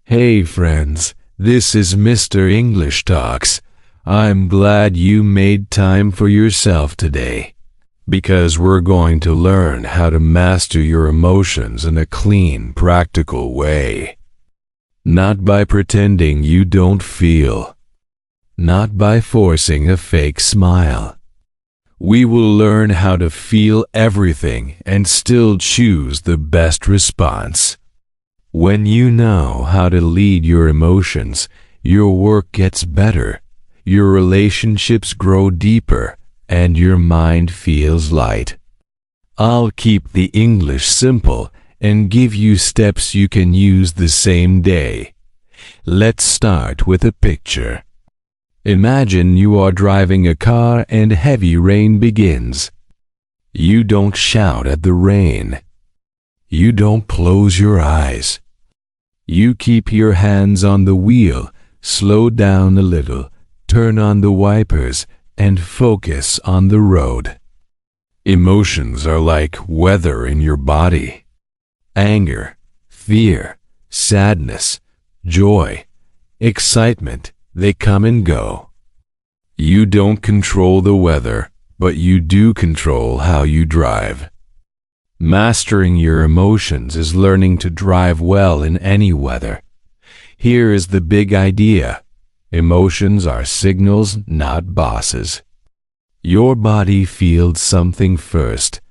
Hey friends, this is Mr. English Talks. I'm glad you made time for yourself today, because we're going to learn how to master your emotions in a clean, practical way. Not by pretending you don't feel, not by forcing a fake smile. We will learn how to feel everything and still choose the best response. When you know how to lead your emotions, your work gets better, your relationships grow deeper, and your mind feels light. I'll keep the English simple and give you steps you can use the same day. Let's start with a picture. Imagine you are driving a car and heavy rain begins. You don't shout at the rain. You don't close your eyes. You keep your hands on the wheel, slow down a little, turn on the wipers, and focus on the road. Emotions are like weather in your body. Anger, fear, sadness, joy, excitement, they come and go. You don't control the weather, but you do control how you drive. Mastering your emotions is learning to drive well in any weather. Here is the big idea. Emotions are signals, not bosses. Your body feels something first.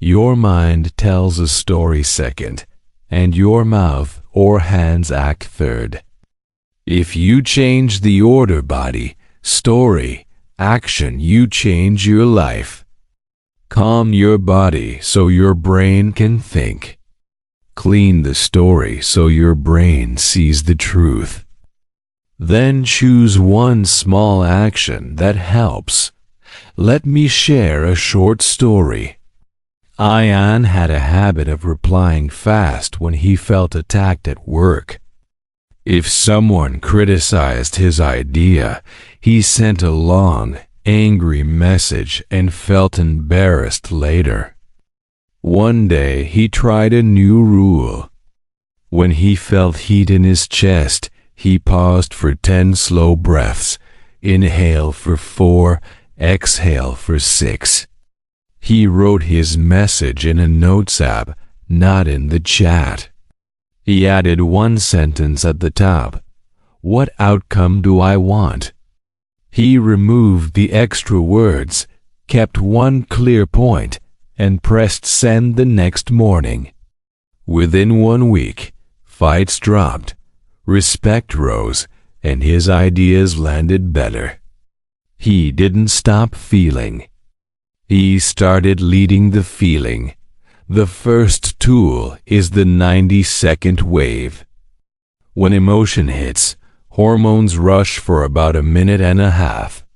Your mind tells a story second, and your mouth or hands act third. If you change the order body, story, action, you change your life. Calm your body so your brain can think. Clean the story so your brain sees the truth. Then choose one small action that helps. Let me share a short story. Ian had a habit of replying fast when he felt attacked at work. If someone criticized his idea, he sent a long, angry message and felt embarrassed later. One day he tried a new rule. When he felt heat in his chest, he paused for 10 slow breaths. Inhale for 4, exhale for 6. He wrote his message in a notes app, not in the chat. He added one sentence at the top. What outcome do I want? He removed the extra words, kept one clear point, and pressed send the next morning. Within 1 week, fights dropped, respect rose, and his ideas landed better. He didn't stop feeling. He started leading the feeling. The first tool is the 90-second wave. When emotion hits, hormones rush for about a minute and a half.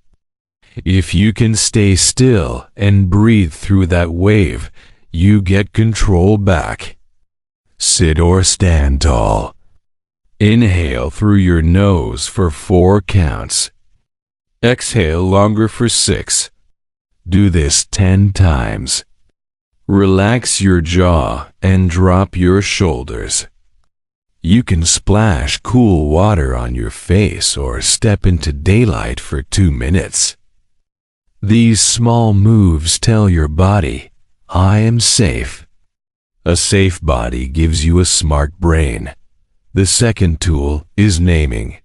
If you can stay still and breathe through that wave, you get control back. Sit or stand tall. Inhale through your nose for 4 counts. Exhale longer for 6. Do this 10 times. Relax your jaw and drop your shoulders. You can splash cool water on your face or step into daylight for 2 minutes. These small moves tell your body, I am safe. A safe body gives you a smart brain. The second tool is naming.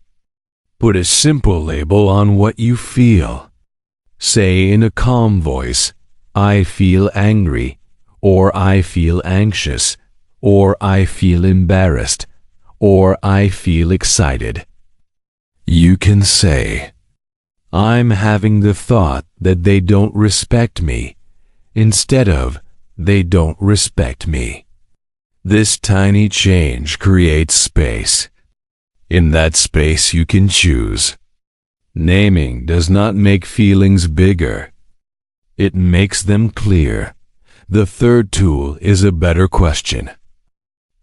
Put a simple label on what you feel. Say in a calm voice, I feel angry, or I feel anxious, or I feel embarrassed, or I feel excited. You can say, I'm having the thought that they don't respect me, instead of, they don't respect me. This tiny change creates space. In that space you can choose. Naming does not make feelings bigger. It makes them clear. The third tool is a better question.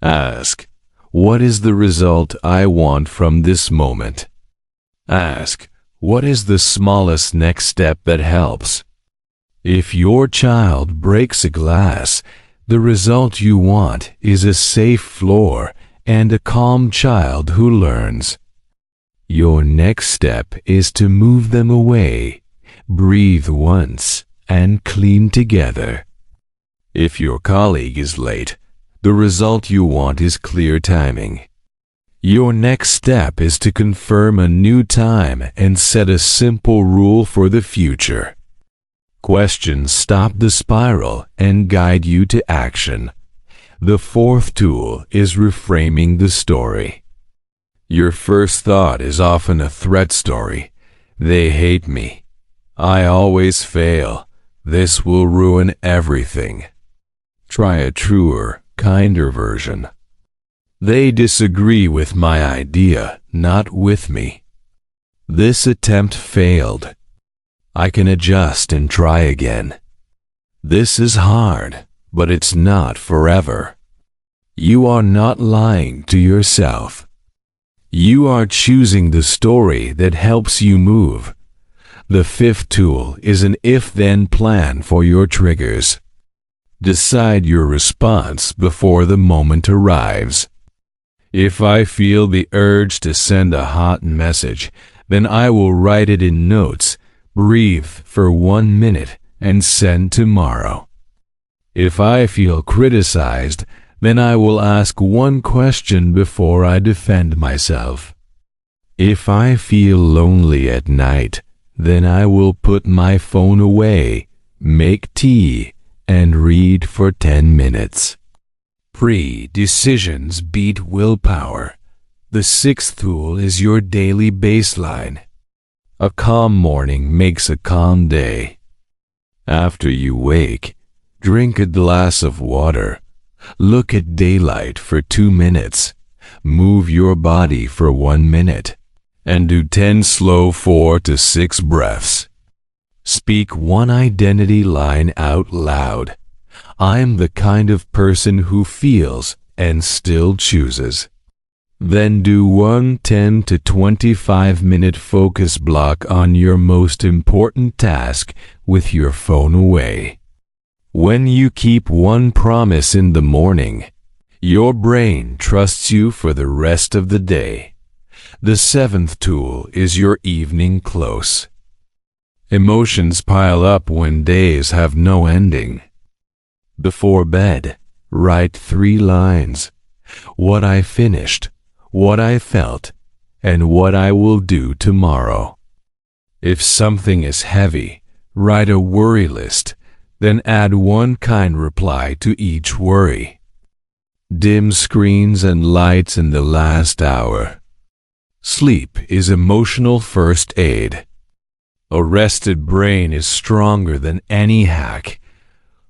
Ask, what is the result I want from this moment? Ask, what is the smallest next step that helps? If your child breaks a glass, the result you want is a safe floor and a calm child who learns. Your next step is to move them away, breathe once, and clean together. If your colleague is late, the result you want is clear timing. Your next step is to confirm a new time and set a simple rule for the future. Questions stop the spiral and guide you to action. The fourth tool is reframing the story. Your first thought is often a threat story. They hate me. I always fail. This will ruin everything. Try a truer, kinder version. They disagree with my idea, not with me. This attempt failed. I can adjust and try again. This is hard, but it's not forever. You are not lying to yourself. You are choosing the story that helps you move. The fifth tool is an if-then plan for your triggers. Decide your response before the moment arrives. If I feel the urge to send a hot message, then I will write it in notes, breathe for 1 minute, and send tomorrow. If I feel criticized, then I will ask one question before I defend myself. If I feel lonely at night, then I will put my phone away, make tea, and read for 10 minutes. Pre-decisions beat willpower. The sixth tool is your daily baseline. A calm morning makes a calm day. After you wake, drink a glass of water. Look at daylight for 2 minutes. Move your body for 1 minute. And do 10 slow 4 to 6 breaths. Speak one identity line out loud. I'm the kind of person who feels and still chooses. Then do one 10 to 25-minute focus block on your most important task with your phone away. When you keep one promise in the morning, your brain trusts you for the rest of the day. The seventh tool is your evening close. Emotions pile up when days have no ending. Before bed, write 3 lines. What I finished, what I felt, and what I will do tomorrow. If something is heavy, write a worry list. Then add one kind reply to each worry. Dim screens and lights in the last hour. Sleep is emotional first aid. A rested brain is stronger than any hack.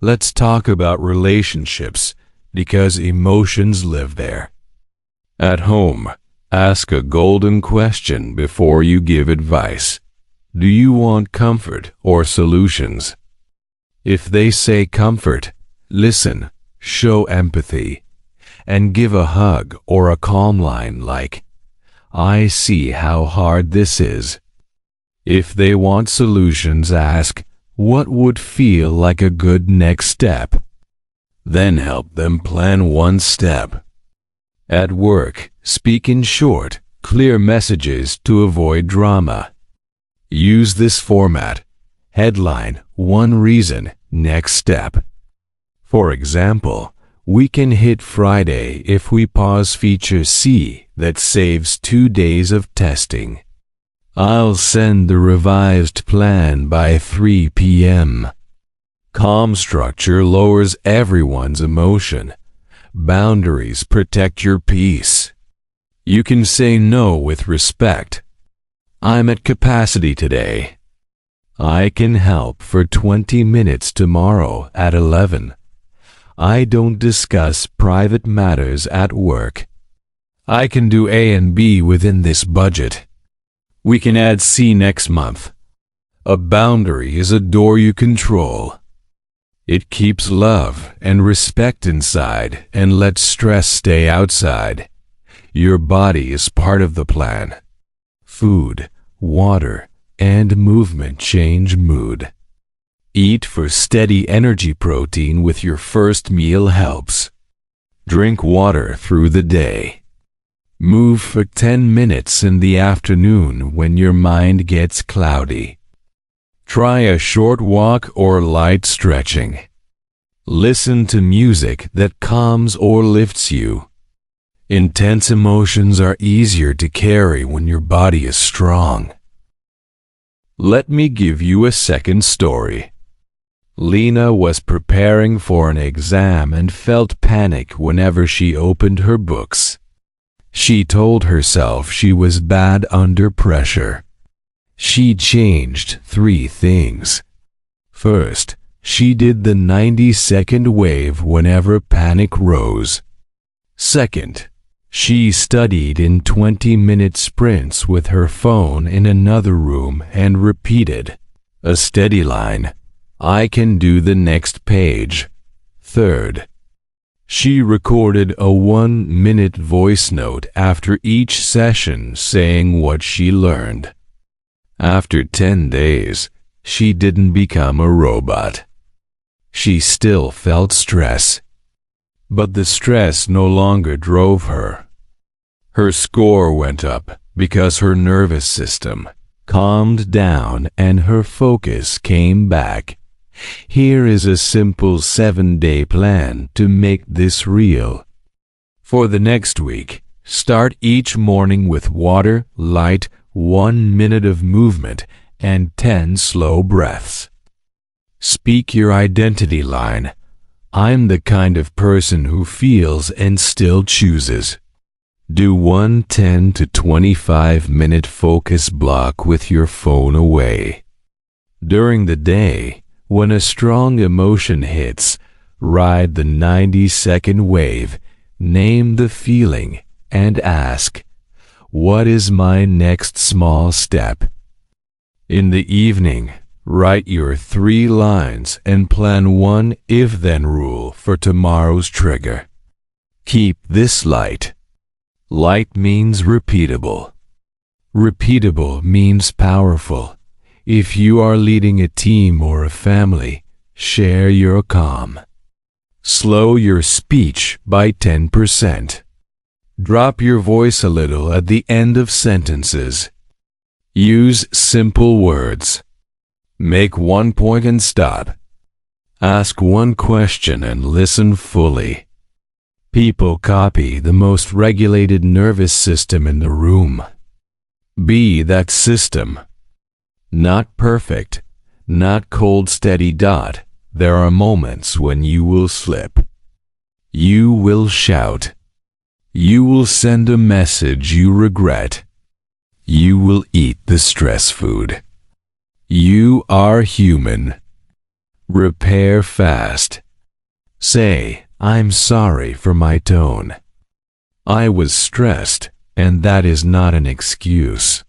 Let's talk about relationships, because emotions live there. At home, ask a golden question before you give advice. Do you want comfort or solutions? If they say comfort, listen, show empathy, and give a hug or a calm line like, I see how hard this is. If they want solutions, ask, what would feel like a good next step? Then help them plan one step. At work, speak in short, clear messages to avoid drama. Use this format. Headline, one reason, next step. For example, we can hit Friday if we pause feature C that saves 2 days of testing. I'll send the revised plan by 3 p.m. Calm structure lowers everyone's emotion. Boundaries protect your peace. You can say no with respect. I'm at capacity today. I can help for 20 minutes tomorrow at 11. I don't discuss private matters at work. I can do A and B within this budget. We can add C next month. A boundary is a door you control. It keeps love and respect inside and lets stress stay outside. Your body is part of the plan. Food, water, and movement change mood. Eat for steady energy. Protein with your first meal helps. Drink water through the day. Move for 10 minutes in the afternoon when your mind gets cloudy. Try a short walk or light stretching. Listen to music that calms or lifts you. Intense emotions are easier to carry when your body is strong. Let me give you a second story. Lena was preparing for an exam and felt panic whenever she opened her books. She told herself she was bad under pressure. She changed 3 things. First, she did the 90-second wave whenever panic rose. Second, she studied in 20-minute sprints with her phone in another room and repeated a steady line, "I can do the next page." Third, she recorded a 1-minute voice note after each session saying what she learned. After 10 days, she didn't become a robot. She still felt stress, but the stress no longer drove her. Her score went up because her nervous system calmed down and her focus came back. Here is a simple 7-day plan to make this real. For the next week, start each morning with water, light, 1 minute of movement, and 10 slow breaths. Speak your identity line. I'm the kind of person who feels and still chooses. Do one 10 to 25-minute focus block with your phone away. During the day, when a strong emotion hits, ride the 90-second wave, name the feeling, and ask, "What is my next small step?" In the evening, write your 3 lines and plan one if-then rule for tomorrow's trigger. Keep this light. Light means repeatable. Repeatable means powerful. If you are leading a team or a family, share your calm. Slow your speech by 10%. Drop your voice a little at the end of sentences. Use simple words. Make one point and stop. Ask one question and listen fully. People copy the most regulated nervous system in the room. Be that system. Not perfect, not cold steady dot. There are moments when you will slip. You will shout. You will send a message you regret. You will eat the stress food. You are human. Repair fast. Say, "I'm sorry for my tone. I was stressed, and that is not an excuse.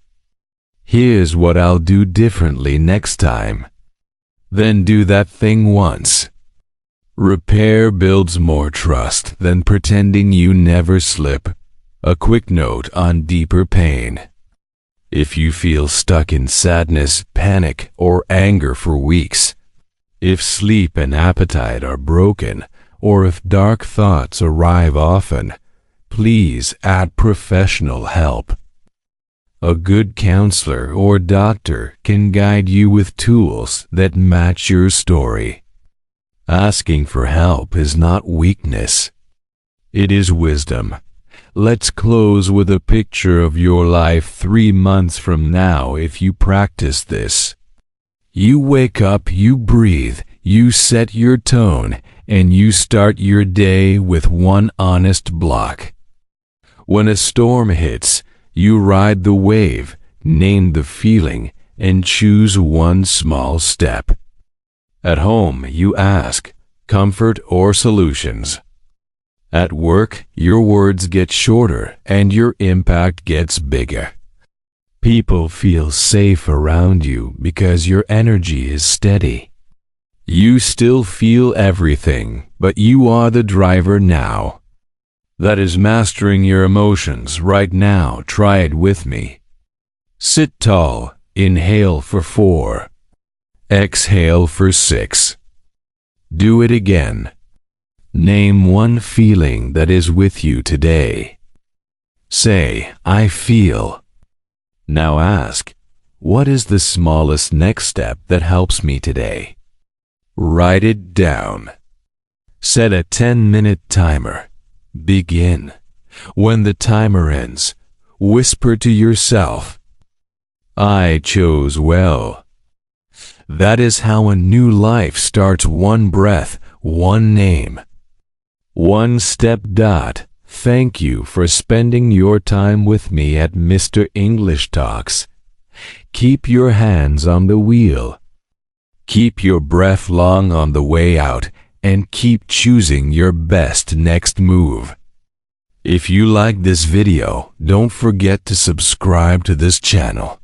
Here's what I'll do differently next time." Then do that thing once. Repair builds more trust than pretending you never slip. A quick note on deeper pain. If you feel stuck in sadness, panic, or anger for weeks, if sleep and appetite are broken, or if dark thoughts arrive often, please add professional help. A good counselor or doctor can guide you with tools that match your story. Asking for help is not weakness. It is wisdom. Let's close with a picture of your life 3 months from now if you practice this. You wake up, you breathe, you set your tone, and you start your day with one honest block. When a storm hits, you ride the wave, name the feeling, and choose one small step. At home, you ask, comfort or solutions. At work, your words get shorter and your impact gets bigger. People feel safe around you because your energy is steady. You still feel everything, but you are the driver now. That is mastering your emotions right now. Try it with me. Sit tall. Inhale for 4. Exhale for 6. Do it again. Name one feeling that is with you today. Say, I feel. Now ask, what is the smallest next step that helps me today? Write it down. Set a 10-minute timer. Begin. When the timer ends, whisper to yourself, I chose well. That is how a new life starts. One breath, one name, one step. Thank you for spending your time with me at Mr. English Talks. Keep your hands on the wheel. Keep your breath long on the way out, and keep choosing your best next move. If you like this video, don't forget to subscribe to this channel.